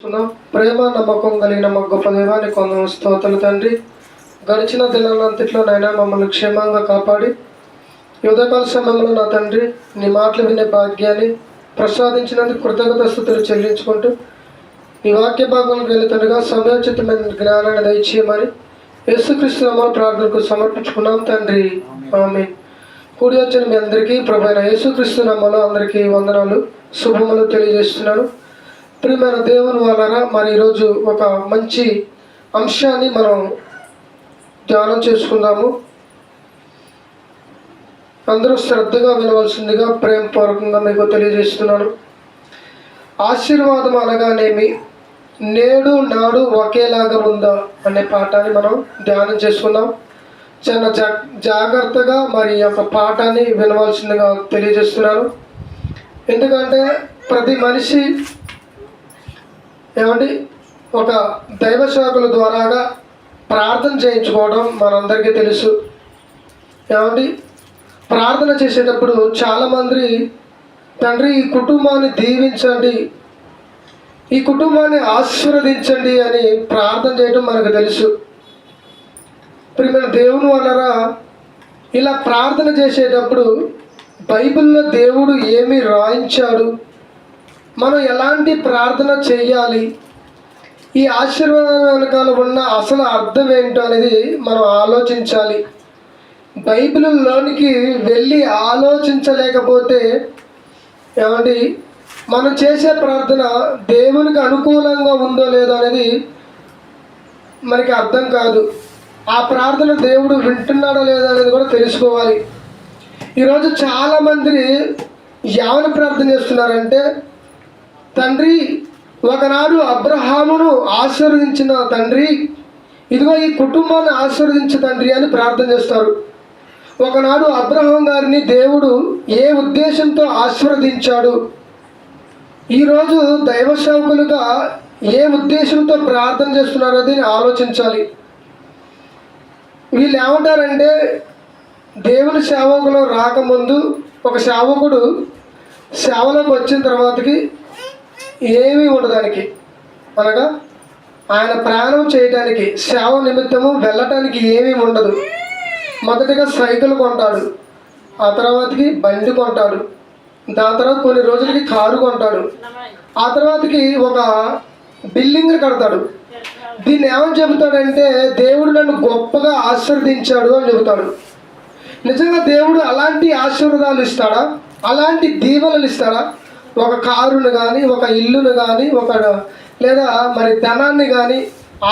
ప్రేమ నమ్మకం కలిగిన మా గొప్ప దేవానికి కొందరు స్తోత్రాలు తండ్రి. గడిచిన దినాలంతట్లో నాయన మమ్మల్ని క్షేమంగా కాపాడి యువతకాల సమయంలో నా తండ్రి నీ మాటలు వినే భాగ్యాన్ని ప్రసాదించినందుకు కృతజ్ఞతాస్తుతులు చెల్లించుకుంటూ నీ వాక్య భాగంలోకి వెళుతుండగా సమయోచితమైన జ్ఞానాన్ని దయచేయమని యేసుక్రీస్తు నామములో ప్రార్థనకు సమర్పించుకున్నాం తండ్రి, ఆమేన్. కూడి వచ్చిన మీ అందరికీ ప్రభువైన యేసుక్రీస్తు నామములో అందరికీ వందనాలు, శుభములు తెలియజేస్తున్నాను. ప్రియమైన దేవుని వలన మరి ఈరోజు ఒక మంచి అంశాన్ని మనం ధ్యానం చేసుకుందాము. అందరూ శ్రద్ధగా వినవలసిందిగా ప్రేమపూర్వకంగా మీకు తెలియజేస్తున్నాను. ఆశీర్వాదం అనగానేమి, నేడు నాడు ఒకేలాగా ఉందా అనే పాఠాన్ని మనం ధ్యానం చేసుకుందాం. చాలా జాగ్రత్తగా మరి యొక్క పాఠాన్ని వినవలసిందిగా తెలియజేస్తున్నాను. ఎందుకంటే ప్రతి మనిషి ఒక దైవ సేవకుల ద్వారాగా ప్రార్థన చేయించుకోవడం మనందరికీ తెలుసు. ప్రార్థన చేసేటప్పుడు చాలామంది తండ్రి ఈ కుటుంబాన్ని దీవించండి, ఈ కుటుంబాన్ని ఆశీర్వదించండి అని ప్రార్థన చేయడం మనకు తెలుసు. ప్రియమైన దేవుని వలన ఇలా ప్రార్థన చేసేటప్పుడు బైబిల్లో దేవుడు ఏమి రాయించాడు, మనం ఎలాంటి ప్రార్థన చేయాలి, ఈ ఆశీర్వాదం వెనకాల ఉన్న అసలు అర్థం ఏంటో అనేది మనం ఆలోచించాలి. బైబిల్లోనికి వెళ్ళి ఆలోచించలేకపోతే మనం చేసే ప్రార్థన దేవునికి అనుకూలంగా ఉందో లేదో అనేది మనకి అర్థం కాదు. ఆ ప్రార్థన దేవుడు వింటున్నాడో లేదో అనేది కూడా తెలుసుకోవాలి. ఈరోజు చాలామంది ఏమని ప్రార్థన చేస్తున్నారంటే, తండ్రి ఒకనాడు అబ్రహామును ఆశీర్వదించిన తండ్రి, ఇదిగో ఈ కుటుంబాన్ని ఆశీర్వదించు తండ్రి అని ప్రార్థన చేస్తారు. ఒకనాడు అబ్రహాం గారిని దేవుడు ఏ ఉద్దేశంతో ఆశీర్వదించాడు, ఈరోజు దైవ సేవకులుగా ఏ ఉద్దేశంతో ప్రార్థన చేస్తున్నారు అది ఆలోచించాలి. వీళ్ళు ఏమంటారంటే, దేవుని సేవకులు రాకముందు ఒక సేవకుడు సేవలోకి వచ్చిన తర్వాతకి ఏమీ ఉండదానికి, అనగా ఆయన ప్రయాణం చేయడానికి సేవ నిమిత్తము వెళ్ళటానికి ఏమీ ఉండదు. మొదటిగా సైకిల్ కొంటాడు, ఆ తర్వాతకి బండి కొంటాడు, దాని తర్వాత కొన్ని రోజులకి కారు కొంటాడు, ఆ తర్వాతకి ఒక బిల్డింగ్ కడతాడు. దీన్ని ఏమని చెబుతాడంటే, దేవుడు నన్ను గొప్పగా ఆశీర్వదించాడు అని చెబుతాడు. నిజంగా దేవుడు అలాంటి ఆశీర్వాదాలు ఇస్తాడా? అలాంటి దీవెనలు ఇస్తాడా? ఒక కారును కానీ, ఒక ఇల్లును కానీ, లేదా మరి ధనాన్ని కానీ,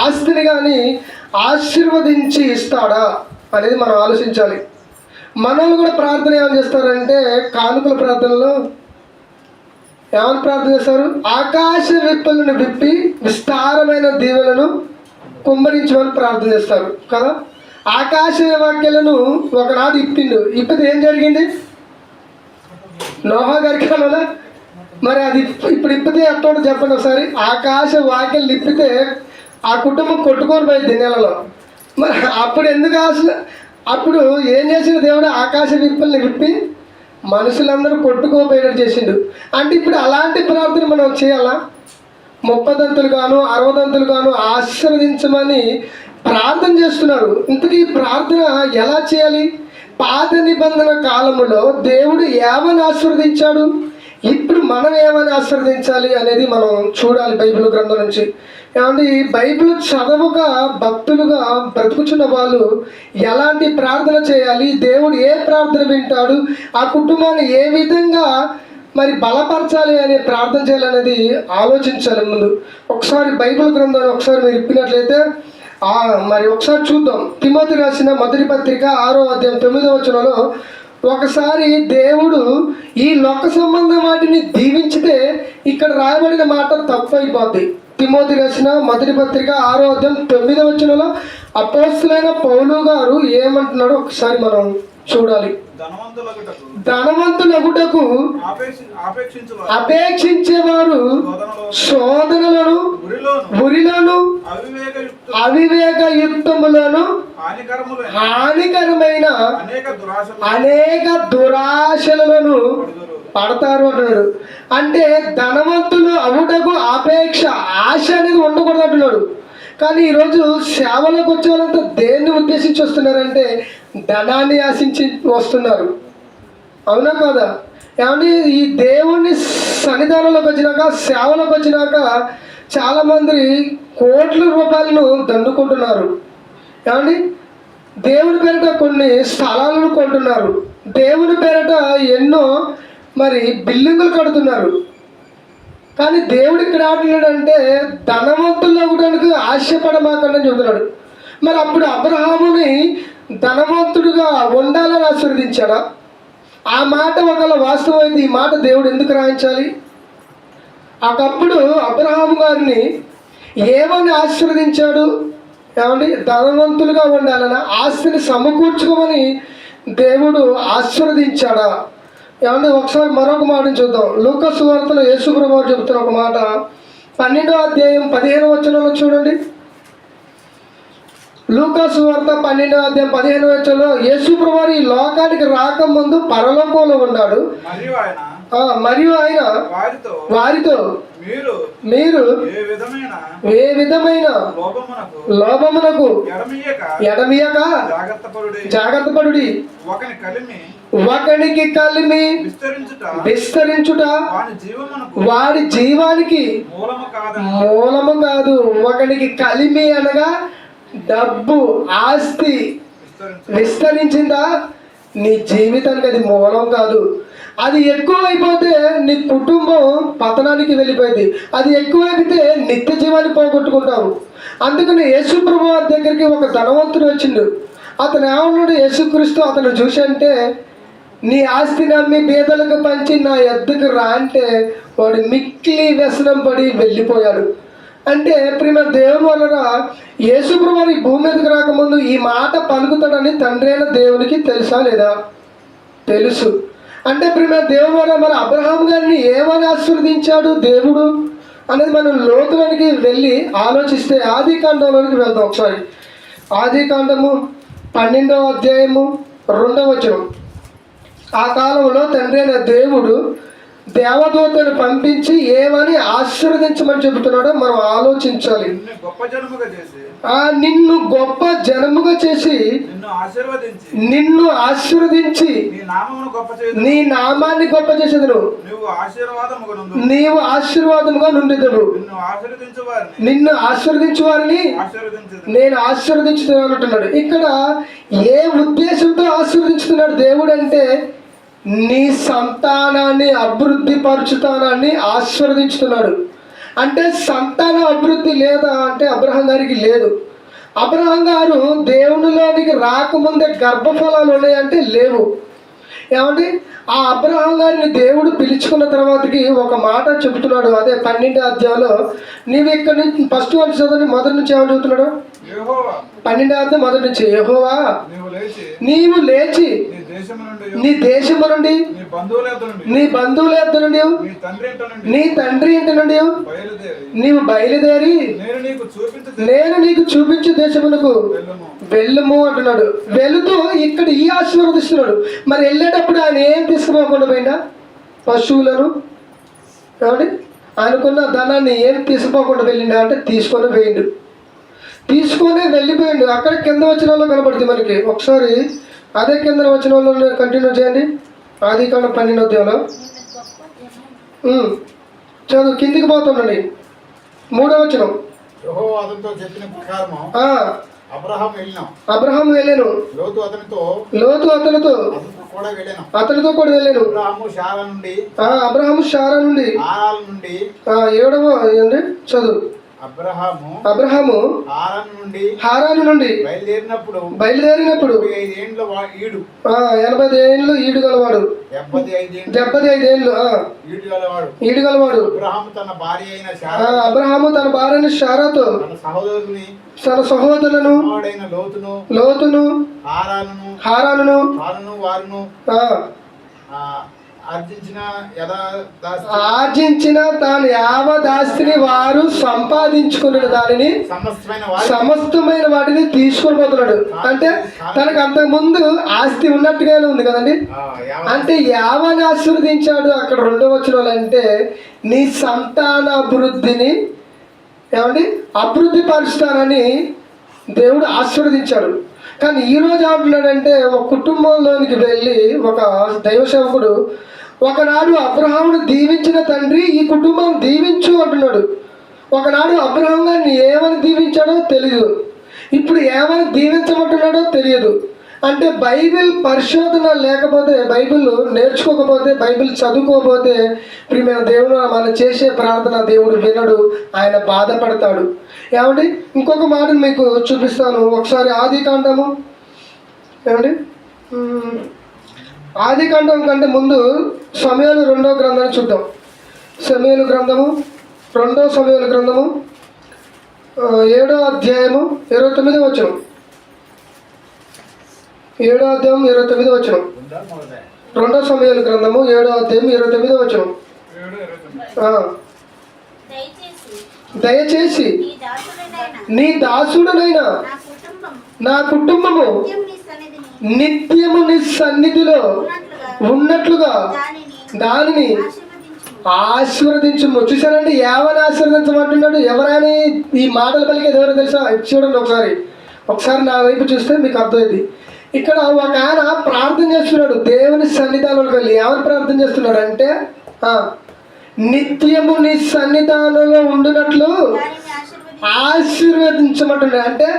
ఆస్తిని కానీ ఆశీర్వదించి ఇస్తాడా అనేది మనం ఆలోచించాలి. మనల్ని కూడా ప్రార్థన ఏమని చేస్తారంటే, కానుకల ప్రార్థనలో ఏమని ప్రార్థన చేస్తారు? ఆకాశ విప్పలను విప్పి విస్తారమైన దీవెలను కుమ్మరించమని ప్రార్థన చేస్తారు కదా. ఆకాశ వాక్యాలను ఒకనాడు ఇప్పితే ఏం జరిగింది? నోహా గారికి అలా మరి అది ఇప్పుడు ఇప్పితే ఎట్టోడు చెప్పండి ఒకసారి. ఆకాశ వాక్యాలు ఇప్పితే ఆ కుటుంబం కొట్టుకొని పోయింది నెలలో. మరి అప్పుడు ఎందుకు అప్పుడు ఏం చేసిన దేవుడు? ఆకాశ విప్పల్ని విప్పి మనుషులందరూ కొట్టుకోపోయేటట్టు చేసిండు. అంటే ఇప్పుడు అలాంటి ప్రార్థన మనం చేయాలా? 30 దంతులు గాను 60 దంతులు గాను ఆశీర్వదించమని ప్రార్థన చేస్తున్నారు. ఇంతకీ ప్రార్థన ఎలా చేయాలి? పాత నిబంధన కాలములో దేవుడు ఏమని ఆశీర్వదించాడు, ఇప్పుడు మనం ఏమని ఆశీర్వదించాలి అనేది మనం చూడాలి బైబిల్ గ్రంథం నుంచి. బైబిల్ చదవగా భక్తులుగా బ్రతుకుచున్న వాళ్ళు ఎలాంటి ప్రార్థన చేయాలి, దేవుడు ఏ ప్రార్థన వింటాడు, ఆ కుటుంబాన్ని ఏ విధంగా మరి బలపరచాలి అనే ప్రార్థన చేయాలనేది ఆలోచించాలి. ముందు ఒకసారి బైబిల్ గ్రంథాన్ని ఒకసారి మీరు ఇప్పినట్లయితే మరి ఒకసారి చూద్దాం. తిమోతి రాసిన మొదటి పత్రిక 6వ అధ్యాయం 9వ వచనంలో ఒకసారి దేవుడు ఈ లోక సంబంధం వాటిని దీవించితే ఇక్కడ రాయబడిన మాట తప్పు అయిపోద్ది. తిమోతి రాసిన మొదటి పత్రిక 6వ అధ్యాయం 9వ వచనంలో అపోస్తలుడైన పౌలు గారు ఏమంటున్నాడో ఒకసారి మనం చూడాలి. ధనవంతులగుటకు అపేక్షించేవారు శోధనలను, ఉరిలోను, అవివేక యుక్తములను, హానికరమైన అనేక దురాశలను పడతారు అంటున్నాడు. అంటే ధనవంతులు అవుటకు అపేక్ష, ఆశ అనేది ఉండకూడదు అంటున్నాడు. కానీ ఈరోజు సేవలోకి వచ్చే వాళ్ళంతా దేన్ని ఉద్దేశించి వస్తున్నారంటే ధనాన్ని ఆశించి వస్తున్నారు. అవునా కాదా? ఏమంటే ఈ దేవుని సన్నిధానంలోకి వచ్చినాక, సేవలోకి వచ్చినాక చాలామంది కోట్ల రూపాయలను దండుకుంటున్నారు. ఏమండి దేవుని పేరిట కొన్ని స్థలాలను కొంటున్నారు. దేవుని పేరిట ఎన్నో మరి బిల్డింగులు కడుతున్నారు. కానీ దేవుడు ఇక్కడ ఆటలేడంటే ధనవంతుల్లో కూడా ఆశపడమాకండి చెబుతున్నాడు. మరి అప్పుడు అబ్రహాముని ధనవంతుడుగా ఉండాలని ఆశీర్వదించాడా? ఆ మాట ఒకవేళ వాస్తవం అయితే ఈ మాట దేవుడు ఎందుకు రాయించాలి? ఒకప్పుడు అబ్రహాము గారిని ఏమని ఆశీర్వదించాడు? ఏమండి ధనవంతులుగా ఉండాలని, ఆస్తిని సమకూర్చుకోమని దేవుడు ఆశీర్వదించాడా? ఏమంటే ఒకసారి మరొక మాటను చూద్దాం. లూకా సువార్తలో యేసు ప్రభువు చెబుతున్న ఒక మాట 12వ అధ్యాయం 15వ వచనంలో చూడండి. లూకా సువార్త 12వ అధ్యాయం 15వ వచనంలో యేసు ప్రభువు ఈ లోకానికి రాకముందు పరలోకంలో ఉన్నాడు. మరియు ఆయన వారితో మీరు ఏ విధమైన లోభమునకు ఎడమియక జాగ్రత్త పడుడి. ఒకనికి కలిమి విస్తరించుట వాడి జీవానికి మూలము కాదు. ఒకనికి కలిమి అనగా డబ్బు, ఆస్తి విస్తరించిందా నీ జీవితానికి అది మూలం కాదు. అది ఎక్కువైపోతే నీ కుటుంబం పతనానికి వెళ్ళిపోయింది. అది ఎక్కువైపోతే నిత్య జీవాన్ని పోగొట్టుకుంటావు. అందుకని యేసు ప్రభువు వారి దగ్గరికి ఒక ధనవంతుడు వచ్చిండు. అతను ఏమన్నాడు? యేసుక్రీస్తు అతను చూసి అంటే నీ ఆస్తిని అమ్మి బీదలకు పంచి నా ఎద్దుకు రా అంటే వాడు మిక్కిలి వ్యసనం పడి వెళ్ళిపోయాడు. అంటే ప్రియమైన దేవుని వలన యేసు ప్రభువు ఈ భూమి మీదకి రాకముందు ఈ మాట పలుకుతాడని తండ్రి అయిన దేవునికి తెలుసా లేదా? తెలుసు. అంటే ప్రియమైన దేవుని వల్ల మరి అబ్రహాం గారిని ఏమని ఆశీర్వదించాడు దేవుడు అనేది మనం లోతులోనికి వెళ్ళి ఆలోచిస్తే ఆది కాండంలోనికి వెళ్దాం. ఒకసారి ఆది కాండము 12వ అధ్యాయము 2వ వచనం. ఆ కాలంలో తండ్రి అయిన దేవుడు దేవదూతను పంపించి ఏమని ఆశీర్వదించమని చెబుతున్నాడో మనం ఆలోచించాలి. నిన్ను గొప్ప జనముగా చేసి నిన్ను ఆశీర్వదించి నీ నామాన్ని గొప్ప చేసేదను. నీవు ఆశీర్వాదముగా నుండిదవు. నిన్ను ఆశీర్వదించు వారిని నేను ఆశీర్వదించుతున్నాను అంటున్నాడు. ఇక్కడ ఏ ఉద్దేశంతో ఆశీర్వదించుతున్నాడు దేవుడు అంటే నీ సంతానాన్ని అభివృద్ధి పరుచుతానాన్ని ఆశీర్వదించుతున్నాడు. అంటే సంతాన అభివృద్ధి లేదా అంటే అబ్రహాం గారికి లేదు. అబ్రహాం గారు దేవునిలోనికి రాకముందే గర్భఫలాలు ఉన్నాయంటే లేవు. ఏమంటే ఆ అబ్రహాం గారిని దేవుడు పిలుచుకున్న తర్వాతకి ఒక మాట చెబుతున్నాడు. అదే 12వ అధ్యాయంలో నీవు ఇక్కడ నుంచి ఫస్ట్ వాళ్ళు చదవండి, మొదటి నుంచి ఏమని చెబుతున్నాడు? 12వ అధ్యాయం మొదటి నుంచి యెహోవా నీవు లేచి నీ దేశము నుండి నీ బంధువుల యొద్ద నుండి నీ తండ్రి ఇంటి నుండి నీవు బయలుదేరి నేను నీకు చూపించే దేశమునకు వెళ్ళము అంటున్నాడు. వెళుతూ ఇక్కడ ఈ ఆశీర్వదిస్తున్నాడు. మరి వెళ్ళేటప్పుడు ఆయన ఏం తీసుకుపోకుండా పోయిందా? పశువులను ఏమండి ఆయనకున్న ధనాన్ని ఏం తీసుకోకుండా వెళ్ళిండా అంటే తీసుకొని పోయిండు. తీసుకొని వెళ్ళిపోయిండు. అక్కడ కింద వచ్చిన వాళ్ళు కనబడుతుంది మనకి. ఒకసారి అదే కింద వచ్చిన వాళ్ళు కంటిన్యూ చేయండి. ఆది కాండం 12వ అధ్యాయంలో చదువు కిందికి పోతుండండి. 3వ వచనం. అబ్రహాం వెళ్ళాను, లోతు అతనితో కూడా వెళ్ళాను. అబ్రహాము శారా నుండి 7వ చదువు. అబ్రహాము హారాను నుండి బయలుదేరినప్పుడు 80 ఏళ్ళు ఈడు గలవాడు. 75 ఏళ్ళు ఈడు గలవాడు. అబ్రహాము తన భార్య అయిన శారాతో తన సహోదరులను లోతును హారాను ఆర్జించిన తాను యావదాస్తిని వారు సంపాదించుకున్న దానిని సమస్తమైన వాటిని తీసుకొని పోతున్నాడు. అంటే తనకు అంతకు ముందు ఆస్తి ఉన్నట్టుగానే ఉంది కదండి. అంటే యావని ఆశీర్వదించాడు. అక్కడ 2వ వచనంలో అంటే నీ సంతాన అభివృద్ధిని ఏమండి అభివృద్ధి పరుస్తానని దేవుడు ఆశీర్వదించాడు. కానీ ఈరోజు ఏమంటున్నాడంటే ఒక కుటుంబంలోనికి వెళ్ళి ఒక దైవ సేవకుడు ఒకనాడు అబ్రహామును దీవించిన తండ్రి ఈ కుటుంబం దీవించు అంటున్నాడు. ఒకనాడు అబ్రహాం గారిని ఏమని దీవించాడో తెలియదు, ఇప్పుడు ఏమని దీవించమంటున్నాడో తెలియదు. అంటే బైబిల్ పరిశోధన లేకపోతే, బైబిల్ నేర్చుకోకపోతే, బైబిల్ చదువుకోకపోతే ప్రియమైన దేవుడు మనం చేసే ప్రార్థన దేవుడు వినడు, ఆయన బాధపడతాడు. ఏమండి ఇంకొక మాట మీకు చూపిస్తాను. ఒకసారి ఆదికాండము ఏమండి ఆదికాండం కంటే ముందు సమూయేలు 2వ గ్రంథాన్ని చూద్దాం. సమూయేలు గ్రంథము 2వ సమూయేలు గ్రంథము 7వ అధ్యాయము 29వ వచనం. 7వ అధ్యాయం 29వ వచనం. 2వ సమూయేలు గ్రంథము 7వ అధ్యాయం 29వ వచనం. దయచేసి నీ దాసుడనైనా నా కుటుంబము నిత్యము నీ సన్నిధిలో ఉన్నట్లుగా దానిని ఆశీర్వదించము. చూసారండి, ఏమని ఆశీర్వదించమంటున్నాడు? ఎవరైనా ఈ మాటలు పలికేది ఎవరో తెలుసా? చూడండి ఒకసారి నా వైపు చూస్తే మీకు అర్థమైంది. ఇక్కడ ఒక ఆయన ప్రార్థన చేస్తున్నాడు దేవుని సన్నిధానంలోకి వెళ్ళి. ఏమని ప్రార్థన చేస్తున్నాడు అంటే నిత్యము నీ సన్నిధానంలో ఉండునట్లు ఆశీర్వదించమంటున్నాడు. అంటే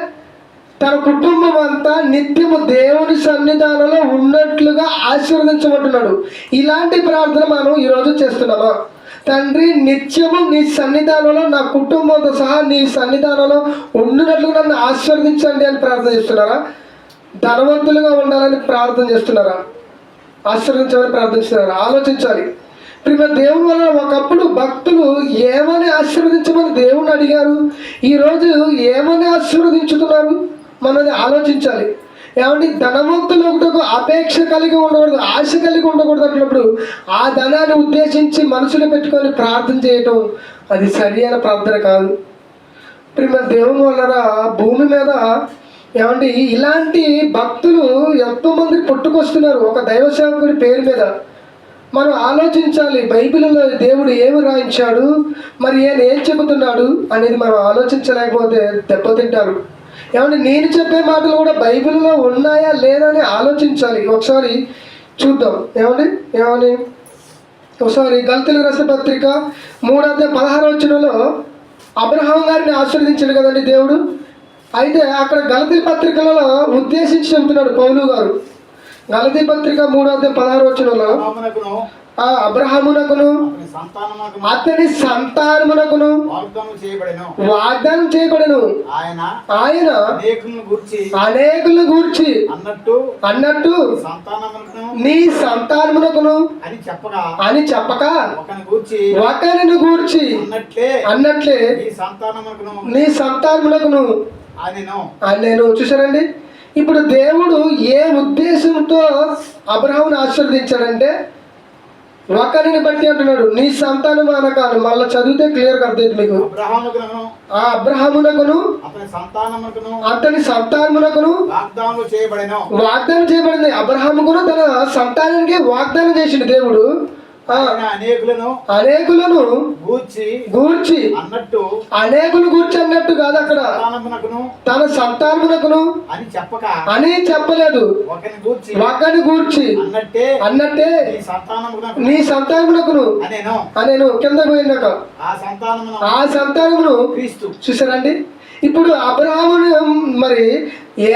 తన కుటుంబం అంతా నిత్యము దేవుని సన్నిధానంలో ఉన్నట్లుగా ఆశీర్వదించమంటున్నాడు. ఇలాంటి ప్రార్థన మనం ఈరోజు చేస్తున్నామా? తండ్రి నిత్యము నీ సన్నిధానంలో నా కుటుంబంతో సహా నీ సన్నిధానంలో ఉండినట్లుగా నన్ను ఆశీర్వదించండి అని ప్రార్థన చేస్తున్నారా? ధనవంతులుగా ఉండాలని ప్రార్థన చేస్తున్నారా? ఆశీర్వదించాలని ప్రార్థిస్తున్నారా? ఆలోచించాలి. ప్రియ దేవుని వల్ల ఒకప్పుడు భక్తులు ఏమని ఆశీర్వదించమని దేవుణ్ణి అడిగారు, ఈరోజు ఏమని ఆశీర్వదించుతున్నారు మనది ఆలోచించాలి. ఏమంటే ధనవంతులకు అపేక్ష కలిగి ఉండకూడదు, ఆశ కలిగి ఉండకూడదు. అన్నప్పుడు ఆ ధనాన్ని ఉద్దేశించి మనసులో పెట్టుకొని ప్రార్థన చేయటం అది సరి అయిన ప్రార్థన కాదు. ప్రియ దేవుని వల్ల భూమి మీద ఏమంటే ఇలాంటి భక్తులు ఎంతోమంది పుట్టుకొస్తున్నారు ఒక దైవ సేవకుడి పేరు మీద. మనం ఆలోచించాలి, బైబిల్లో దేవుడు ఏమి రాయించాడు, మరి ఈయన ఏం చెబుతున్నాడు అనేది మనం ఆలోచించలేకపోతే దెబ్బతింటారు. ఏమంటే నేను చెప్పే మాటలు కూడా బైబిల్లో ఉన్నాయా లేదా అని ఆలోచించాలి. ఒకసారి చూద్దాం. ఏమని ఒకసారి గలతీయులకు రాసిన పత్రిక 3:16 వచనంలో అబ్రహాం గారిని ఆశీర్వదించాడు కదండి దేవుడు. అయితే అక్కడ గలతీ పత్రికలలో ఉద్దేశించి చెబుతున్నాడు పౌలు గారు. గలతీ పత్రిక 3:16 వచనంలో అబ్రహామునకును అతని సంతానమునకును వాగ్దానం చేయబడెను. ఆయన అనేకులను గూర్చి అన్నట్టు నీ సంతానమునకును అని చెప్పక ఒకరిని గూర్చి అన్నట్లే నీ సంతానమునకును అని నేను. చూసారండి, ఇప్పుడు దేవుడు ఏ ఉద్దేశంతో అబ్రహామును ఆశీర్వదించాడంటే ఒకరిని బట్టి అంటున్నాడు. నీ సంతానం అనకాను మళ్ళీ చదివితే క్లియర్గా అర్థమైంది మీకు. అబ్రహామునకును అతని సంతానమునకును వాగ్దానం చేయబడింది. అబ్రహాముకును తన సంతానానికి వాగ్దానం చేసిండు దేవుడు. అనేకులను గూర్చి అనేకులు గూర్చి అన్నట్టు కాదు, అక్కడ తన సంతానమునకును అని చెప్పలేదు, ఒకరిని గూర్చి అన్నట్టే నీ సంతానమునకును అనేను. కింద పోయినాక ఆ సంతానమును చూసారండి. ఇప్పుడు అబ్రహామును మరి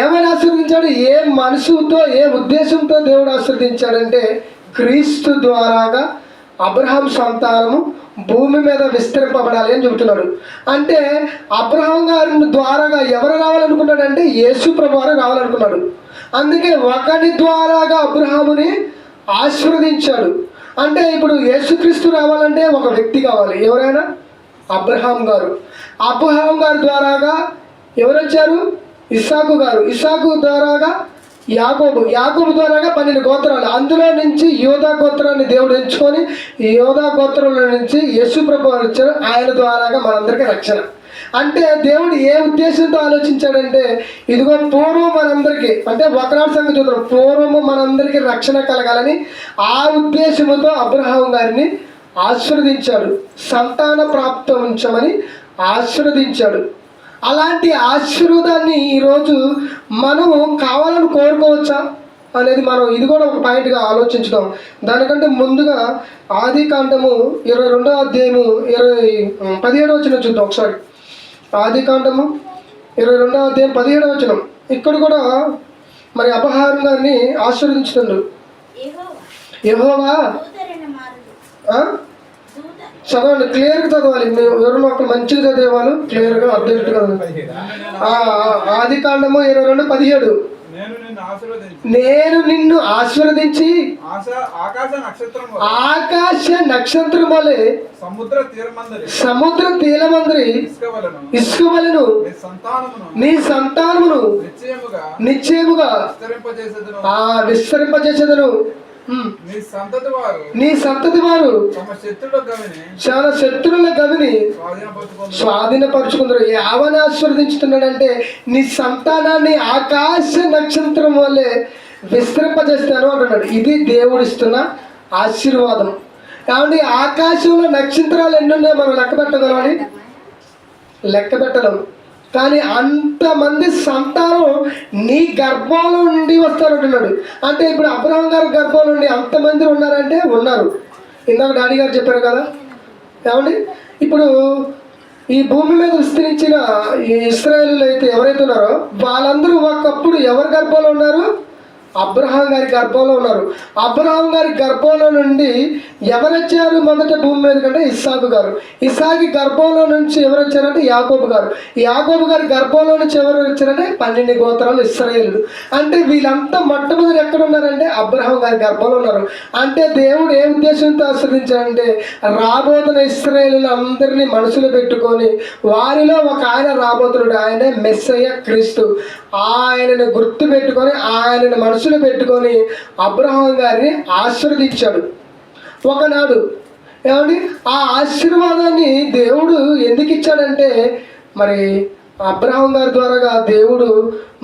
ఏమని ఆశీర్వదించాడు? ఏ మనసుతో ఏ ఉద్దేశంతో దేవుడు ఆశీర్వదించాడంటే క్రీస్తు ద్వారాగా అబ్రహాం సంతానము భూమి మీద విస్తరింపబడాలి అని చెబుతున్నాడు. అంటే అబ్రహాం గారి ద్వారాగా ఎవరు రావాలనుకున్నాడంటే యేసు ప్రభు వారు రావాలనుకున్నాడు. అందుకే ఒకరి ద్వారాగా అబ్రహాముని ఆశీర్వదించాడు. అంటే ఇప్పుడు యేసుక్రీస్తు రావాలంటే ఒక వ్యక్తి కావాలి. ఎవరైనా అబ్రహాం గారు. అబ్రహాం గారి ద్వారాగా ఎవరు వచ్చారు? ఇస్సాకు గారు. ఇస్సాకు ద్వారాగా యాకోబు ద్వారాగా 12 గోత్రాలు, అందులో నుంచి యోధా గోత్రాన్ని దేవుడు ఎంచుకొని ఈ యోధా గోత్రంలో నుంచి యేసు ప్రభువు వచ్చారు. ఆయన ద్వారాగా మనందరికీ రక్షణ. అంటే దేవుడు ఏ ఉద్దేశంతో ఆలోచించాడంటే, ఇదిగో పూర్వం మనందరికీ, అంటే ఒకనాడు సంగతి చూద్దాం, పూర్వము మనందరికీ రక్షణ కలగాలని ఆ ఉద్దేశంతో అబ్రహాం గారిని ఆశీర్వదించాడు, సంతాన ప్రాప్తం ఉంచమని ఆశీర్వదించాడు. అలాంటి ఆశీర్వాదాన్ని ఈరోజు మనం కావాలని కోరుకోవచ్చా అనేది మనం ఇది కూడా ఒక పాయింట్గా ఆలోచించుదాం. దానికంటే ముందుగా ఆది కాండము 22వ అధ్యాయము 17వ వచనం చూద్దాం ఒకసారి. ఆది కాండము 22వ అధ్యాయం 17వ వచనం. ఇక్కడ కూడా మరి అబ్రహాం గారిని ఆశీర్వదించుతుండ్రు. యెహోవా చదవండి, క్లియర్గా చదవాలి. ఎవరైనా ఒకరు మంచిగా చదివేవాళ్ళు క్లియర్గా అర్థమవుతుంది కదా. ఆది కాండము 22:17. నేను నిన్ను ఆశీర్వదించి ఆకాశ నక్షత్రం వలె సముద్ర తీరమందరి ఇసుక వలెను నీ సంతానమును నిశ్చయముగా విస్తరింపజేసేదను. నీ సంతతి వారు చాలా శత్రువుల గవిని స్వాధీనపరుచుకుందరు. ఎవరిని ఆశీర్వదించుతున్నాడంటే, నీ సంతానాన్ని ఆకాశ నక్షత్రం వల్లే విస్తరింపజేస్తాను అంటున్నాడు. ఇది దేవుడిస్తున్న ఆశీర్వాదం. కాబట్టి ఆకాశంలో నక్షత్రాలు ఎన్ని ఉన్నాయో మనం లెక్క పెట్టగలమని లెక్క పెట్టలేము. కానీ అంతమంది సంతానం నీ గర్భంలో నుండి వస్తారంటున్నాడు. అంటే ఇప్పుడు అబ్రహాం గారి గర్భంలో నుండి అంతమంది ఉన్నారంటే ఉన్నారు. ఇందాక డాడీ గారు చెప్పారు కదా. ఏమండి, ఇప్పుడు ఈ భూమి మీద విస్తరించిన ఈ ఇశ్రాయేలీయులు అయితే ఎవరైతే ఉన్నారో వాళ్ళందరూ ఒకప్పుడు ఎవరి గర్భంలో ఉన్నారు? అబ్రహాం గారి గర్భంలో ఉన్నారు. అబ్రహాం గారి గర్భంలో నుండి ఎవరు వచ్చారు మొదట భూమి మీద కంటే? ఇస్సాకు గారు. ఇస్సాకి గర్భంలో నుంచి ఎవరు వచ్చారంటే యాకోబు గారు. యాకోబు గారి గర్భంలో నుంచి ఎవరు వచ్చారంటే 12 గోత్రాలు ఇశ్రాయేలులు. అంటే వీళ్ళంతా మొట్టమొదటి ఎక్కడ ఉన్నారంటే అబ్రహాం గారి గర్భంలో ఉన్నారు. అంటే దేవుడు ఏ ఉద్దేశంతో ఆశ్రదించాడంటే, రాబోతున్న ఇశ్రాయేలులు అందరినీ మనసులో పెట్టుకొని వారిలో ఒక ఆయన రాబోతున్నాడు. ఆయనే మెస్సయ్య క్రీస్తు. ఆయనను గుర్తు పెట్టుకొని ఆయనను మనసులో పెట్టుకొని అబ్రహాం గారిని ఆశీర్వదించాడు ఒకనాడు. ఏమండి, ఆ ఆశీర్వాదాన్ని దేవుడు ఎందుకు ఇచ్చాడంటే, మరి అబ్రహాం గారి ద్వారాగా దేవుడు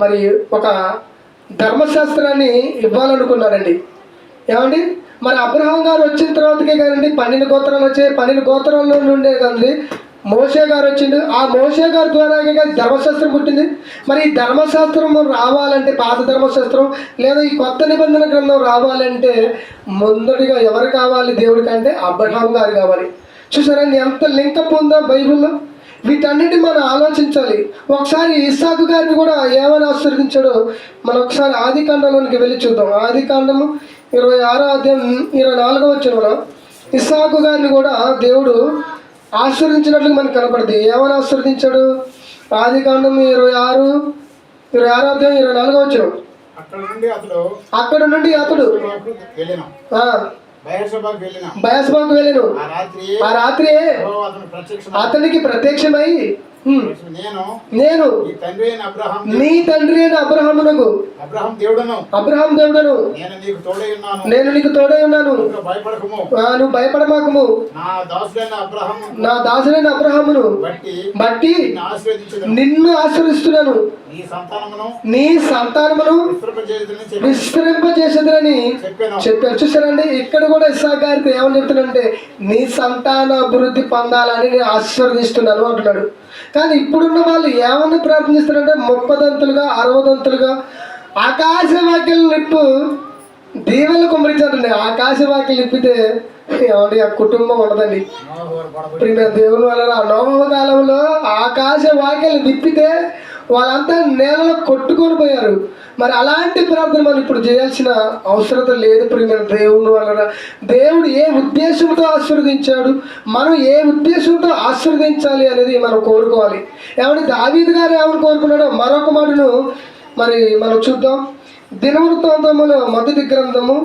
మరి ఒక ధర్మశాస్త్రాన్ని ఇవ్వాలనుకున్నారండి. ఏమండి, మరి అబ్రహాం గారు వచ్చిన తర్వాతకే కాదండి 12 గోత్రాలు వచ్చాయి. 12 గోత్రాల్లో నుండే కదండి మోషే గారు వచ్చిండు. ఆ మోషే గారి ద్వారా ధర్మశాస్త్రం పుట్టింది. మరి ఈ ధర్మశాస్త్రం రావాలంటే, పాత ధర్మశాస్త్రం లేదా ఈ కొత్త నిబంధన గ్రంథం రావాలంటే మొదటిగా ఎవరు కావాలి దేవుడికి అంటే? అబ్రహాం గారు కావాలి. చూసారండి ఎంత లింకప్ ఉందో బైబిల్లో. వీటన్నిటి మనం ఆలోచించాలి. ఒకసారి ఇస్సాకు గారిని కూడా ఏమని ఆశీర్వదించాడో మనం ఒకసారి ఆది కాండంలోనికి వెళ్ళి చూద్దాం. ఆది కాండము 26వ అధ్యాయం 24వ వచనంలో ఇస్సాకు గారిని కూడా దేవుడు ఆశీర్వదించినట్లు మనకు కనపడుతుంది. ఏమని ఆశీర్వదించాడు? ఆది కాండం 26వ అధ్యాయం 24వ వచనం. అక్కడ నుండి అతడు బయస్బాకు వెళ్ళెను. ఆ రాత్రి అతనికి ప్రత్యక్షమై, నేను నీ తండ్రి అయిన అబ్రహామునకు అబ్రహాం దేవుడను నేను నీకు తోడై ఉన్నాను, నువ్వు భయపడమాకము, నా దాసుడైన అబ్రహామును బట్టి నిన్ను ఆశీర్వదిస్తున్నాను, నీ సంతానమును విస్తరింపజేసేదని చెప్పారు. చూసారండి, ఇక్కడ కూడా ఇస్సాకు గారికి ఏమని చెప్తున్నాడంటే, నీ సంతాన అభివృద్ధి పొందాలని నేను ఆశీర్వదిస్తున్నాను అంటున్నాడు. కానీ ఇప్పుడున్న వాళ్ళు ఏమని ప్రార్థిస్తారంటే 30 60 ఆకాశ వాక్యాలు నిప్పు దీవెనలు కుమ్మరించారండి. ఆకాశ వాక్యాలు నిప్పితే ఏమండి ఆ కుటుంబం ఉండదండి. దేవుని వల్ల నోవహు కాలంలో ఆకాశ వాక్యాలు నిప్పితే వాళ్ళంతా నేలలో కొట్టుకొని పోయారు. మరి అలాంటి ప్రార్థన మనం ఇప్పుడు చేయాల్సిన అవసరం లేదు. ప్రియమైన దేవుని వలన దేవుడు ఏ ఉద్దేశంతో ఆశీర్వదించాడు, మనం ఏ ఉద్దేశంతో ఆశీర్వదించాలి అనేది మనం కోరుకోవాలి. ఏమంటే దావీదు గారు ఏమని కోరుకున్నాడో మరొక మాటను మరి మనం చూద్దాం. దినవృత్తాంతముల మొదటి గ్రంథము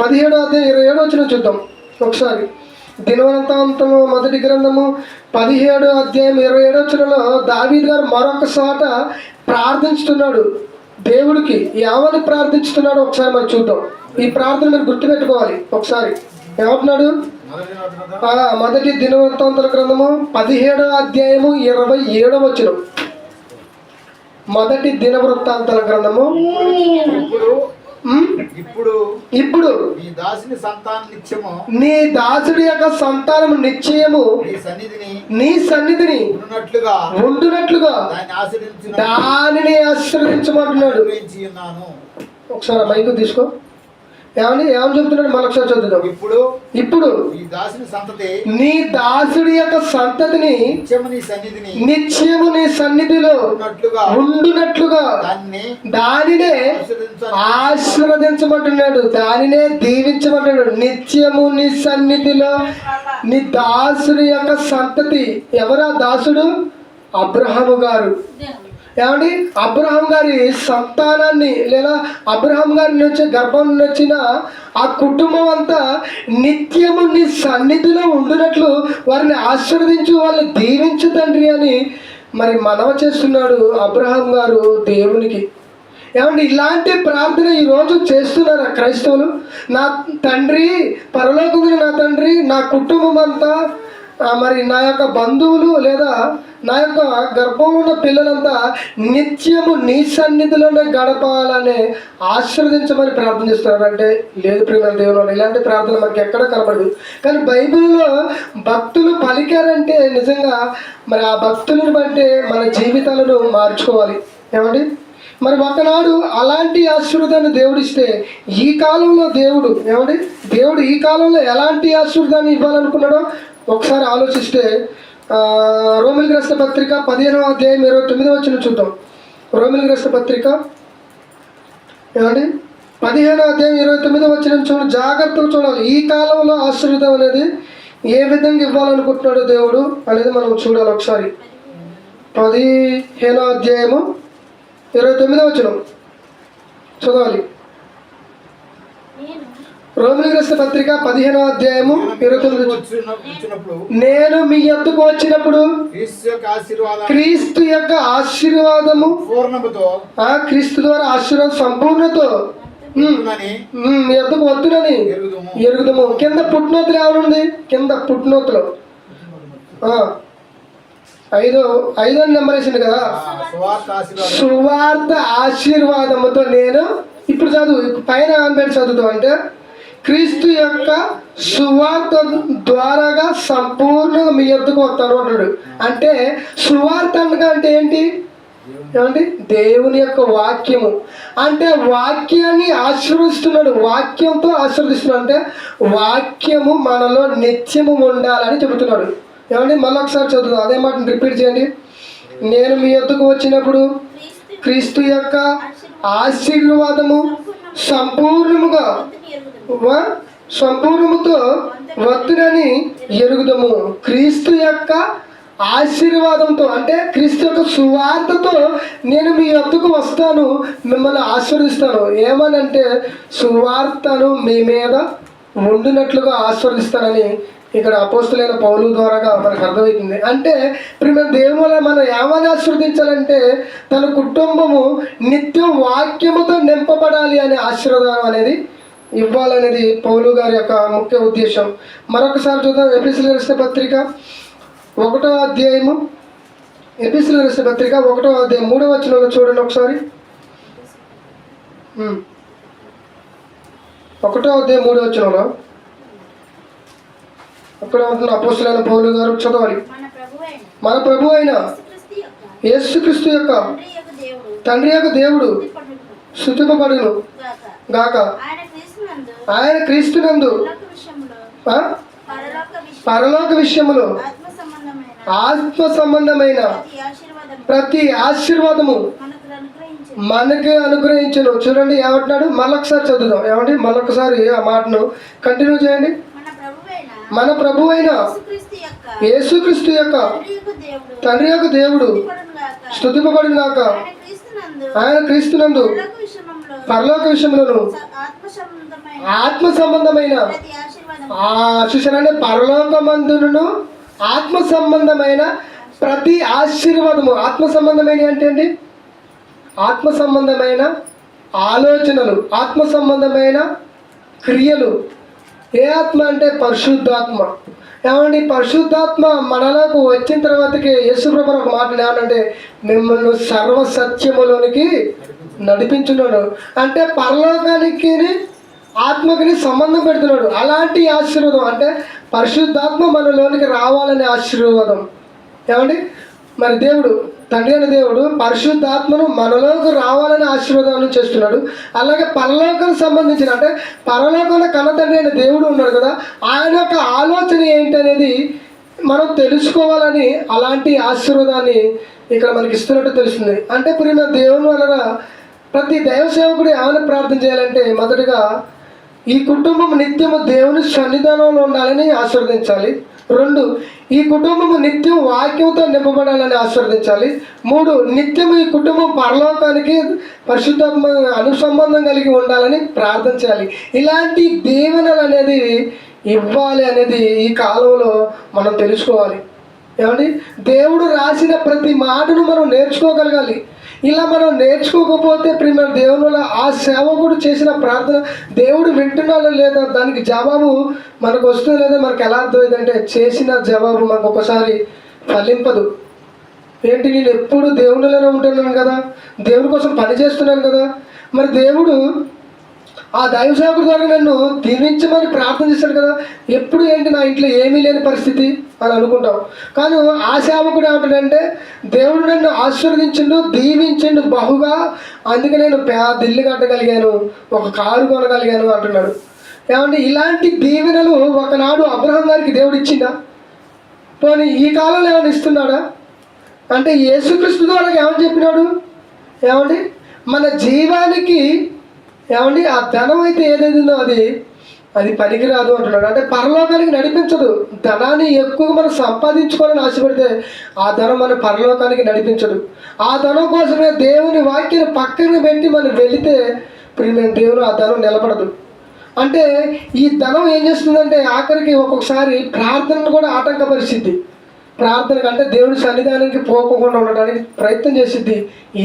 17వ అధ్యాయం 27వ వచనం చూద్దాం ఒకసారి. దినవృత్తాంతము మొదటి గ్రంథము 17వ అధ్యాయం 27వ వచనంలో దావీదు గారు మరొక చోట ప్రార్థించుతున్నాడు. దేవుడికి ఏమని ప్రార్థిస్తున్నాడో ఒకసారి మనం చూద్దాం. ఈ ప్రార్థన మీరు గుర్తుపెట్టుకోవాలి ఒకసారి. ఏమంటున్నాడు? మొదటి దినవృత్తాంతాల గ్రంథము 17వ అధ్యాయము 27వ వచనం. మొదటి దినవృత్తాంతాల గ్రంథము ఇప్పుడు నీ దాసుడి యొక్క సంతానము నిశ్చయము నీ సన్నిధిని ఉండునట్లుగా దానిని ఆశీర్వదించమంటున్నాడు. ఒకసారి మైకు తీసుకో. ఏమని చెప్తున్నాడు? మరొకసారి చదువుదాం. ఇప్పుడు నీ దాసుడి యొక్క సంతతిని నిత్యము నీ సన్నిధిలో ఉండునట్లుగా దానినే ఆశీర్వదించమంటున్నాడు, దానినే దీవించమంటున్నాడు. నిత్యము నీ సన్నిధిలో నీ దాసుడి యొక్క సంతతి. ఎవరా దాసుడు? అబ్రహాము గారు. ఏమండి? అబ్రహాం గారి సంతానాన్ని లేదా అబ్రహాం గారి నుంచి గర్భం వచ్చిన ఆ కుటుంబం అంతా నిత్యము నీ సన్నిధిలో ఉండినట్లు వారిని ఆశీర్వదించు, వాళ్ళని దీవించు తండ్రి అని మరి మనవ చేస్తున్నాడు అబ్రహాం గారు దేవునికి. ఏమండి? ఇలాంటి ప్రార్థన ఈరోజు చేస్తున్నారా క్రైస్తవులు? నా తండ్రి, పరలోకమున నా తండ్రి, నా కుటుంబం అంతా, మరి నా యొక్క బంధువులు లేదా నా యొక్క గర్భంలో ఉన్న పిల్లలంతా నిత్యము నీ సన్నిధిలోనే గడపాలని ఆశీర్వదించమని ప్రార్థన చేస్తున్నారు. అంటే లేదు ప్రియమైన దేవుని, ఇలాంటి ప్రార్థన మనకి ఎక్కడ కనబడదు. కానీ బైబిల్లో భక్తులు పలికారంటే నిజంగా మరి ఆ భక్తులను బట్టి మన జీవితాలను మార్చుకోవాలి. ఏమండి? మరి ఒకనాడు అలాంటి ఆశీర్వాదాన్ని దేవుడిస్తే ఈ కాలంలో దేవుడు ఈ కాలంలో ఎలాంటి ఆశీర్వాదాన్ని ఇవ్వాలనుకున్నాడో ఒకసారి ఆలోచిస్తే రోమిలికి రాసిన పత్రిక 15వ అధ్యాయం 29వ వచనం చూద్దాం. రోమిలికి రాసిన పత్రిక 15వ అధ్యాయం 29వ వచనం చూడండి. జాగ్రత్తగా చూడాలి. ఈ కాలంలో ఆశీర్వాదం అనేది ఏ విధంగా ఇవ్వాలనుకుంటున్నాడు దేవుడు అనేది మనం చూడాలి. ఒకసారి 15వ అధ్యాయము 29వ వచనం చదవాలి. రోమిలికి రాసిన పత్రిక 15వ అధ్యాయము 29. నేను మీ యొద్దకు వచ్చినప్పుడు క్రీస్తు యొక్క ఆశీర్వాదము క్రీస్తు ద్వారా ఆశీర్వాదం సంపూర్ణతో మీ యొద్దకు వద్దునని ఎరుగుదము. కింద పుట్టినోతులు ఏమనుంది? కింద పుట్టినోతులు 5వ నెంబర్ వేసింది కదా. సువార్త ఆశీర్వాదముతో నేను ఇప్పుడు చదువు పైన ఆన్బెట్ చదువుతాం. అంటే క్రీస్తు యొక్క సువార్త ద్వారాగా సంపూర్ణంగా మీ యొద్దకు వస్తాను అంటాడు. అంటే సువార్త అనగా అంటే ఏంటి? ఏమండి? దేవుని యొక్క వాక్యము. అంటే వాక్యాన్ని ఆశీర్వదిస్తున్నాడు, వాక్యంతో ఆశీర్వదిస్తున్నాడు. అంటే వాక్యము మనలో నిత్యము ఉండాలని చెబుతున్నాడు. ఏమండి? మళ్ళీ ఒకసారి చదువుతాం, అదే మాటను రిపీట్ చేయండి. నేను మీ యొద్దకు వచ్చినప్పుడు క్రీస్తు యొక్క ఆశీర్వాదము సంపూర్ణముతో వద్దునని ఎరుగుదము. క్రీస్తు యొక్క ఆశీర్వాదంతో అంటే క్రీస్తు యొక్క సువార్తతో నేను మీ వద్దకు వస్తాను, మిమ్మల్ని ఆశీర్వదిస్తాను. ఏమనంటే సువార్తను మీ మీద ఉండినట్లుగా ఆశీర్వదిస్తానని ఇక్కడ అపోస్తులైన పౌలు ద్వారాగా మనకు అర్థమవుతుంది. అంటే ప్రియమైన దేవుని మనం ఏమని ఆశీర్వదించాలంటే తన కుటుంబము నిత్యం వాక్యముతో నింపబడాలి అనే ఆశీర్వాదం అనేది ఇవ్వాలనేది పౌలు గారి యొక్క ముఖ్య ఉద్దేశం. మరొకసారి చూద్దాం. ఎఫెసీయులకు రాసిన పత్రిక 1వ అధ్యాయము 1వ అధ్యాయం 3వ వచనంలో చూడండి ఒకసారి. 1వ అధ్యాయం 3వ వచనంలో అక్కడ ఉంటున్న అపోస్తలులైన పౌలు గారు చదవాలి. మన ప్రభు అయిన యేసుక్రీస్తు యొక్క తండ్రి యొక్క దేవుడు స్తుతింపబడును గాక. ఆయన క్రీస్తునందు పరలోక విషయములో ఆత్మ సంబంధమైన ప్రతి ఆశీర్వాదము మనకు అనుగ్రహించను. చూడండి ఏమంటున్నాడు? మళ్ళొకసారి చదువుదాం. ఏమండి? మళ్ళొకసారి ఆ మాటను కంటిన్యూ చేయండి. మన ప్రభు అయిన యేసుక్రీస్తు యొక్క తండ్రి యొక్క దేవుడు స్తుతింపబడును గాక. ఆయన క్రీస్తునందు పరలోక విషయంలోను ఆత్మ సంబంధమైన చూసారంటే పరలోకమందును ఆత్మ సంబంధమైన ప్రతి ఆశీర్వాదము. ఆత్మ సంబంధమైన అంటే ఏంటి? ఆత్మ సంబంధమైన ఆలోచనలు, ఆత్మ సంబంధమైన క్రియలు. ఏ ఆత్మ అంటే పరిశుద్ధాత్మ. ఏమండి, పరిశుద్ధాత్మ మనలోకి వచ్చిన తర్వాతకి యేసుప్రభు ఒక మాట ఏమనంటే మిమ్మల్ని సర్వసత్యములోనికి నడిపించున్నాడు. అంటే పరలోకానికి ఆత్మకి సంబంధం పెడుతున్నాడు. అలాంటి ఆశీర్వాదం అంటే పరిశుద్ధాత్మ మనలోనికి రావాలనే ఆశీర్వాదం. ఏమండి, మరి దేవుడు తండ్రి అయిన దేవుడు పరిశుద్ధాత్మను మనలోకి రావాలని ఆశీర్వాదం చేస్తున్నాడు. అలాగే పరలోకానికి సంబంధించిన అంటే పరలోకంలో కన్న తండ్రి అయిన దేవుడు ఉన్నాడు కదా, ఆయన యొక్క ఆలోచన ఏంటనేది మనం తెలుసుకోవాలని అలాంటి ఆశీర్వాదాన్ని ఇక్కడ మనకి ఇస్తున్నట్టు తెలుస్తుంది. అంటే ఇప్పుడు దేవుని వలన ప్రతి దైవ సేవకుడు ఏమైనా ప్రార్థన చేయాలంటే మొదటిగా ఈ కుటుంబం నిత్యము దేవుని సన్నిధానంలో ఉండాలని ఆశీర్వదించాలి. 2, ఈ కుటుంబము నిత్యం వాక్యంతో నింపబడాలని ఆశీర్వదించాలి. 3, నిత్యం ఈ కుటుంబం పరలోకానికి పరిశుద్ధాత్మ అనుసంబంధం కలిగి ఉండాలని ప్రార్థన చేయాలి. ఇలాంటి దీవెనలు అనేది ఇవ్వాలి అనేది ఈ కాలంలో మనం తెలుసుకోవాలి. ఏమండి, దేవుడు రాసిన ప్రతి మాటను మనం నేర్చుకోగలగాలి. ఇలా మనం నేర్చుకోకపోతే ప్రియమైన దేవుని ఆ సేవకుడు చేసిన ప్రార్థన దేవుడు వింటున్నాడో లేదా దానికి జవాబు మనకు వస్తుందో లేదా మనకు ఎలా అర్థమైందంటే చేసిన జవాబు మనకు ఒకసారి ఫలింపదు. ఏంటి, నేను ఎప్పుడు దేవునిలోనే ఉంటున్నాను కదా, దేవుని కోసం పని చేస్తున్నాను కదా, మరి దేవుడు ఆ దైవ సేవకుడి ద్వారా నన్ను దీవించమని ప్రార్థన చేశాడు కదా, ఎప్పుడు ఏంటి నా ఇంట్లో ఏమీ లేని పరిస్థితి అని అనుకుంటాం. కానీ ఆ సేవకుడు ఏమంటాడంటే దేవుడు నన్ను ఆశీర్వదించిండు, దీవించిండు బహుగా, అందుకే నేను పెద్ద ఇల్లు కట్టగలిగాను, ఒక కారు కొనగలిగాను అంటున్నాడు. ఏమంటే ఇలాంటి దీవెనలు ఒకనాడు అబ్రహాం గారికి దేవుడు ఇచ్చిందా? పోనీ ఈ కాలంలో ఏమైనా ఇస్తున్నాడా? అంటే యేసుక్రీస్తు ద్వారా ఏమని చెప్పినాడు? ఏమండి, మన జీవానికి ఏమండి ఆ ధనం అయితే ఏదైతుందో అది పనికిరాదు అంటున్నాడు. అంటే పరలోకానికి నడిపించదు. ధనాన్ని ఎక్కువగా మనం సంపాదించుకోవాలని ఆశపడితే ఆ ధనం మన పరలోకానికి నడిపించదు. ఆ ధనం కోసమే దేవుని వాక్యాన్ని పక్కన పెట్టి మనం వెళితే ప్రియమైన దేవుడు ఆ ధనం నిలబడదు. అంటే ఈ ధనం ఏం చేస్తుందంటే ఆఖరికి ఒక్కొక్కసారి ప్రార్థనను కూడా ఆటంకపరిచిద్ది. ప్రార్థన కంటే దేవుని సన్నిధానానికి పోకుండా ఉండడానికి ప్రయత్నం చేసిద్ది ఈ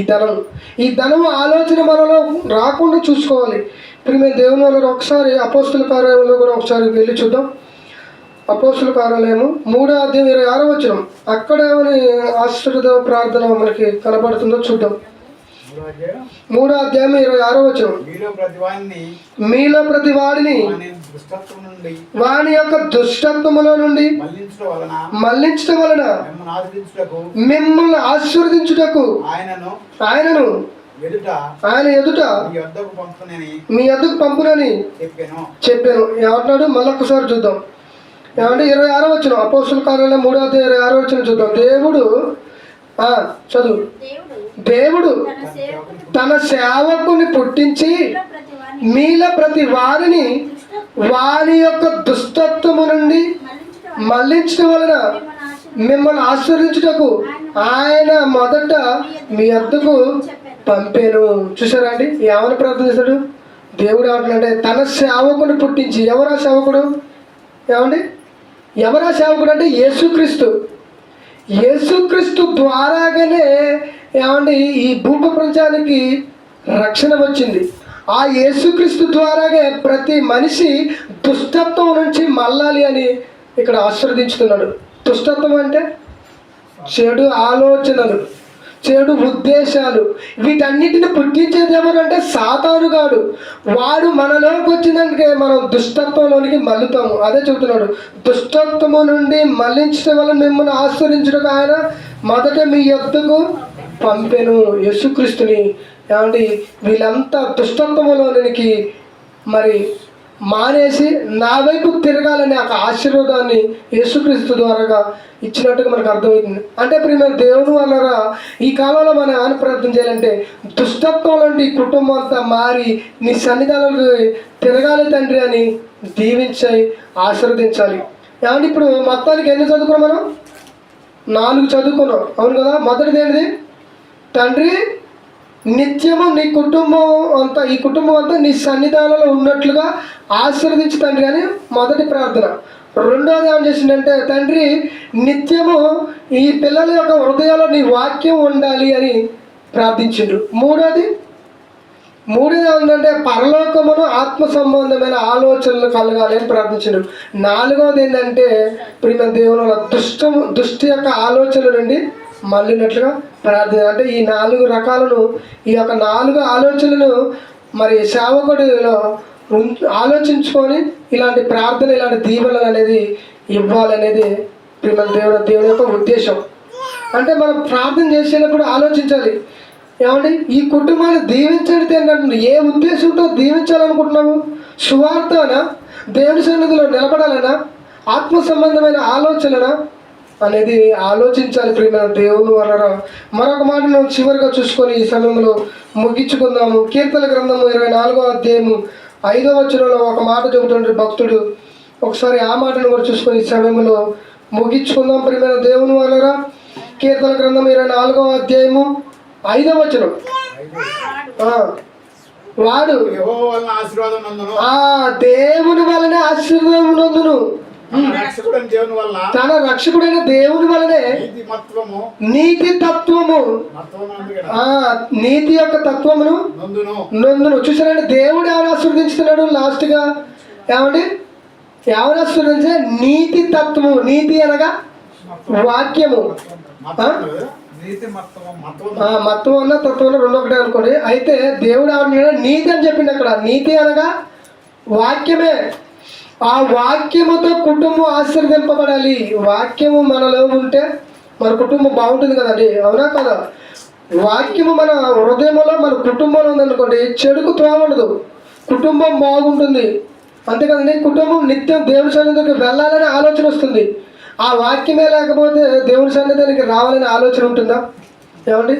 ధనం ఆలోచన మనలో రాకుండా చూసుకోవాలి. ఇప్పుడు మేము దేవుని వల్ల ఒకసారి అపోస్తుల కార్యాలయంలో కూడా ఒకసారి వెళ్ళి చూద్దాం. అపోస్తుల కార్యాలయము 3:26 అక్కడ ఏమని ఆశ్చర్య ప్రార్థన మనకి కనబడుతుందో చూద్దాం. 3:26 మీలో ప్రతి వాడిని వాని యొక్క దుష్టత్వములో నుండి మళ్లించడం వలన మిమ్మల్ని ఆశీర్వదించుటకు ఆయనను ఆయన ఎదుట మీ యొద్దకు పంపునని చెప్పాను. ఏమంటున్నాడు మళ్ళొక్కసారి చూద్దాం. ఏమంటే 26 అపోస్తుల కార్యాలయం 3:26 చూద్దాం. దేవుడు తన సేవకుని పుట్టించి మీలో ప్రతి వారిని వారి యొక్క దుష్టత్వము నుండి మళ్లించడం వలన మిమ్మల్ని ఆశీర్వదించుటకు ఆయన మొదట మీ వద్దకు పంపాను. చూసారా అండి, ఏమని ప్రార్థన చేశాడు దేవుడు? ఏమంటున్నాడంటే తన సేవకుని పుట్టించి. ఎవరా సేవకుడు? ఏమండి, ఎవరా సేవకుడు అంటే యేసుక్రీస్తు ద్వారాగానే ఏమండి ఈ భూప్రపంచానికి రక్షణ వచ్చింది. ఆ యేసుక్రీస్తు ద్వారాగే ప్రతి మనిషి దుష్టత్వం నుంచి మళ్ళాలి అని ఇక్కడ ఆశీర్వదించుతున్నాడు. దుష్టత్వం అంటే చెడు ఆలోచనలు, చెడు ఉద్దేశాలు, వీటన్నిటిని పుట్టించేది ఎవరంటే సాతానుగాడు. వాడు మనలోకి వచ్చినాకే మనం దుష్టత్వంలోనికి మళ్ళుతాము. అదే చెబుతున్నాడు, దుష్టత్వము నుండి మళ్ళించడం వల్ల మిమ్మల్ని ఆశ్రయించడం ఆయన మొదట మీ యొద్దకు పంపెను యేసుక్రీస్తుని. ఏమండి, వీళ్ళంతా దుష్టత్వంలోనికి మరి మానేసి నా వైపు తిరగాలనే ఒక ఆశీర్వాదాన్ని యేసుక్రీస్తు ద్వారాగా ఇచ్చినట్టుగా మనకు అర్థమవుతుంది. అంటే ప్రియమైన దేవుని వల్ల ఈ కాలంలో మనం ఏమైనా ప్రార్థన చేయాలంటే దుష్టత్వం లాంటి ఈ కుటుంబం అంతా మారి నీ సన్నిధానంలో తిరగాలి తండ్రి అని దీవించి ఆశీర్వదించాలి. ఏమంటే ఇప్పుడు మొత్తానికి ఎన్ని చదువుకున్నాం మనం? 4 చదువుకున్నాం, అవును కదా. మొదటిది ఏంటిది? తండ్రి నిత్యము నీ కుటుంబం అంతా ఈ కుటుంబం అంతా నీ సన్నిధానంలో ఉన్నట్లుగా ఆశీర్వదించు తండ్రి అని మొదటి ప్రార్థన. రెండోది ఏం చేసిందంటే తండ్రి నిత్యము ఈ పిల్లల యొక్క హృదయాల్లో నీ వాక్యం ఉండాలి అని ప్రార్థించిండు. మూడోది ఏంటంటే పరలోకమును ఆత్మ సంబంధమైన ఆలోచనలు కలగాలి అని ప్రార్థించాడు. నాలుగవది ఏంటంటే ప్రియమైన దేవుని వల్ల దుష్టి యొక్క ఆలోచనల నుండి మళ్ళినట్లుగా ప్రార్థన. అంటే ఈ 4 రకాలను, ఈ యొక్క 4 ఆలోచనలను మరి సేవకుడిలో ఆలోచించుకొని ఇలాంటి ప్రార్థన, ఇలాంటి దీవెనలు అనేది ఇవ్వాలనేది ప్రియమైన దేవుని యొక్క ఉద్దేశం. అంటే మనం ప్రార్థన చేసేటప్పుడు ఆలోచించాలి, ఏమంటే ఈ కుటుంబాన్ని దీవించడితే ఏంటంటే ఏ ఉద్దేశంతో దీవించాలనుకుంటున్నావు? సువార్తనా, దేవుని సన్నిధిలో నిలబడాలనా, ఆత్మ సంబంధమైన ఆలోచననా అనేది ఆలోచించాలి ప్రియమైన దేవుని వలన. మరొక మాటను చివరిగా చూసుకొని ఈ సమయంలో ముగించుకుందాము. కీర్తన గ్రంథము 24వ అధ్యాయము 5వ వచనంలో ఒక మాట చెబుతుంటే భక్తుడు, ఒకసారి ఆ మాటను కూడా చూసుకొని ఈ సమయంలో ముగించుకుందాం ప్రియమైన దేవుని వలన. కీర్తన గ్రంథం 24వ అధ్యాయము 5వ వచనం, వాడు దేవుని వలనే ఆశీర్వాదం నందును, తన రక్షకుడైన దేవుని వలనే నీతి తత్వము, నీతి యొక్క తత్వమును నొందును. చూసారండి, దేవుడు ఎవరు ఆశీర్వదించుతున్నాడు? లాస్ట్గా ఏమండి, ఎవరు ఆశీర్వదించే? నీతి తత్వము. నీతి అనగా వాక్యము, మత్వం అన్న తత్వం రెండు ఒకటే అనుకోండి. అయితే దేవుడు ఎవరు నీతి అని చెప్పింది అక్కడ. నీతి అనగా వాక్యమే. ఆ వాక్యముతో కుటుంబం ఆశీర్వదింపబడాలి. వాక్యము మనలో ఉంటే మన కుటుంబం బాగుంటుంది కదండి, అవునా కదా? వాక్యము మన హృదయంలో, మన కుటుంబంలో ఉందనుకోండి, చెడుకు త్రోవఉండదు, కుటుంబం బాగుంటుంది. అంతే కదండి, కుటుంబం నిత్యం దేవుని సన్నిధికి వెళ్ళాలనే ఆలోచన వస్తుంది. ఆ వాక్యమే లేకపోతే దేవుని సన్నిధానికి రావాలనే ఆలోచన ఉంటుందా? ఏమండి,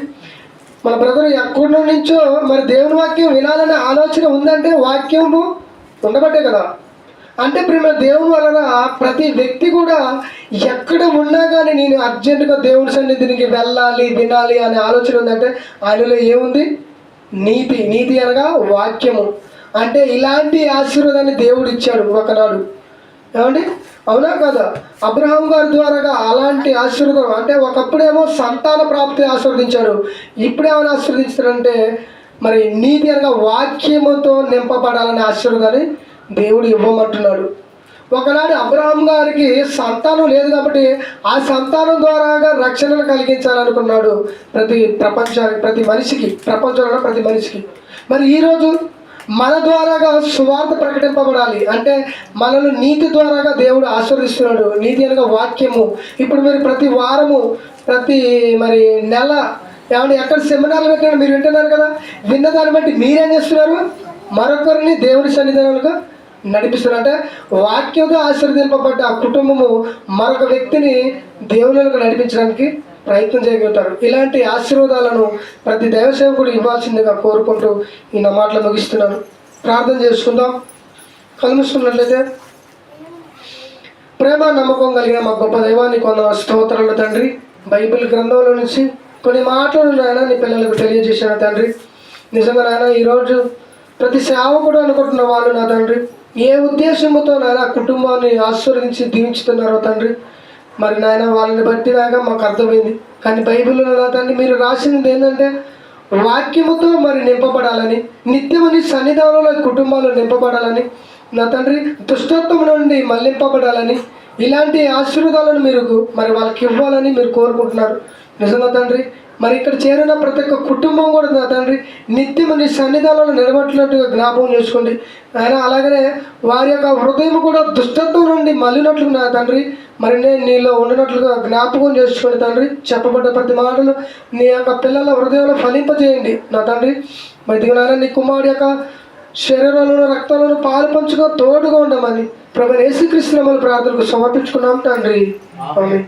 మన బ్రదర్ ఎక్కడి నుంచో మరి దేవుని వాక్యం వినాలనే ఆలోచన ఉందంటే వాక్యము ఉండబట్టే కదా. అంటే ప్రేమ దేవుని వలన ప్రతి వ్యక్తి కూడా ఎక్కడ ఉన్నా కానీ నేను అర్జెంటుగా దేవుని సన్నిధికి వెళ్ళాలి, వినాలి అనే ఆలోచన ఉందంటే ఆయనలో ఏముంది? నీతి. నీతి అనగా వాక్యము. అంటే ఇలాంటి ఆశీర్వాదాన్ని దేవుడు ఇచ్చాడు ఒకనాడు, ఏమండి, అవునా కదా? అబ్రహాం గారి ద్వారాగా అలాంటి ఆశీర్వాదం. అంటే ఒకప్పుడేమో సంతాన ప్రాప్తి ఆశీర్వదించాడు, ఇప్పుడేమైనా ఆశీర్వదించాడంటే మరి నీతి అనగా వాక్యముతో నింపబడాలనే ఆశీర్వాదాన్ని దేవుడు ఇవ్వమంటున్నాడు. ఒకనాడు అబ్రహాం గారికి సంతానం లేదు కాబట్టి ఆ సంతానం ద్వారాగా రక్షణను కలిగించాలనుకున్నాడు ప్రపంచానికి, ప్రతి మనిషికి, ప్రపంచంలో ప్రతి మనిషికి. మరి ఈరోజు మన ద్వారాగా సువార్త ప్రకటింపబడాలి అంటే మనల్ని నీతి ద్వారాగా దేవుడు ఆశీర్వదిస్తున్నాడు. నీతి అనగా వాక్యము. ఇప్పుడు మీరు ప్రతి వారము, ప్రతి మరి నెల ఏమంటే ఎక్కడ సెమినార్లు పెట్టినా మీరు వింటున్నారు కదా. విన్న దాన్ని బట్టి మీరేం చేస్తున్నారు? మరొకరిని దేవుని సన్నిధానాలుగా నడిపిస్తున్నారు. అంటే వాక్యంతో ఆశీర్వదింపబడ్డ ఆ కుటుంబము మరొక వ్యక్తిని దేవునికి నడిపించడానికి ప్రయత్నం చేయగలుగుతారు. ఇలాంటి ఆశీర్వాదాలను ప్రతి దైవసేవకుడు ఇవ్వాల్సిందిగా కోరుకుంటూ ఈ నా మాటలు ముగిస్తున్నాను. ప్రార్థన చేసుకుందాం. కలుసుకున్నట్లయితే ప్రేమ నమ్మకం కలిగిన మా గొప్ప దైవాన్ని కొంత స్తోత్రాలు తండ్రి. బైబిల్ గ్రంథంలో నుంచి కొన్ని మాటలు నాయన నీ పిల్లలకు తెలియజేశాను తండ్రి. నిజంగా నాయన ఈరోజు ప్రతి సేవకుడు అనుకుంటున్న వాళ్ళు నా తండ్రి ఏ ఉద్దేశంతో నాయన కుటుంబాన్ని ఆశీర్వదించి దీవించుతున్నారో తండ్రి, మరి నాయన వాళ్ళని బట్టి నాగా మాకు అర్థమైంది. కానీ బైబిల్లో నా తండ్రి మీరు రాసినది ఏంటంటే వాక్యముతో మరి నింపబడాలని, నిత్యము నీ సన్నిధానంలో కుటుంబాలు నింపబడాలని నా తండ్రి, దుష్టత్వం నుండి మళ్లింపబడాలని, ఇలాంటి ఆశీర్వాదాలను మీరు మరి వాళ్ళకి ఇవ్వాలని మీరు కోరుకుంటున్నారు. నిజంగా తండ్రి, మరి ఇక్కడ చేరిన ప్రతి ఒక్క కుటుంబం కూడా నా తండ్రి నిత్యము నీ సన్నిధానంలో నిలబెట్టినట్టుగా జ్ఞాపకం చేసుకోండి ఆయన. అలాగనే వారి యొక్క హృదయం కూడా దుష్టత్వం నుండి మళ్ళినట్లు నా తండ్రి మరి నేను నీలో ఉండినట్లుగా జ్ఞాపకం చేసుకోండి తండ్రి. చెప్పబడ్డ ప్రతి మాటలు నీ యొక్క పిల్లల హృదయంలో ఫలింపజేయండి నా తండ్రి. మరి దిగునారా నీ కుమారుడి యొక్క శరీరంలోను రక్తంలోను పాలు పంచుగా తోడుగా ఉండమని ప్రభువైన యేసుక్రీస్తు నామములో ప్రార్థనకు సమర్పించుకున్నాం తండ్రి. ఆమేన్.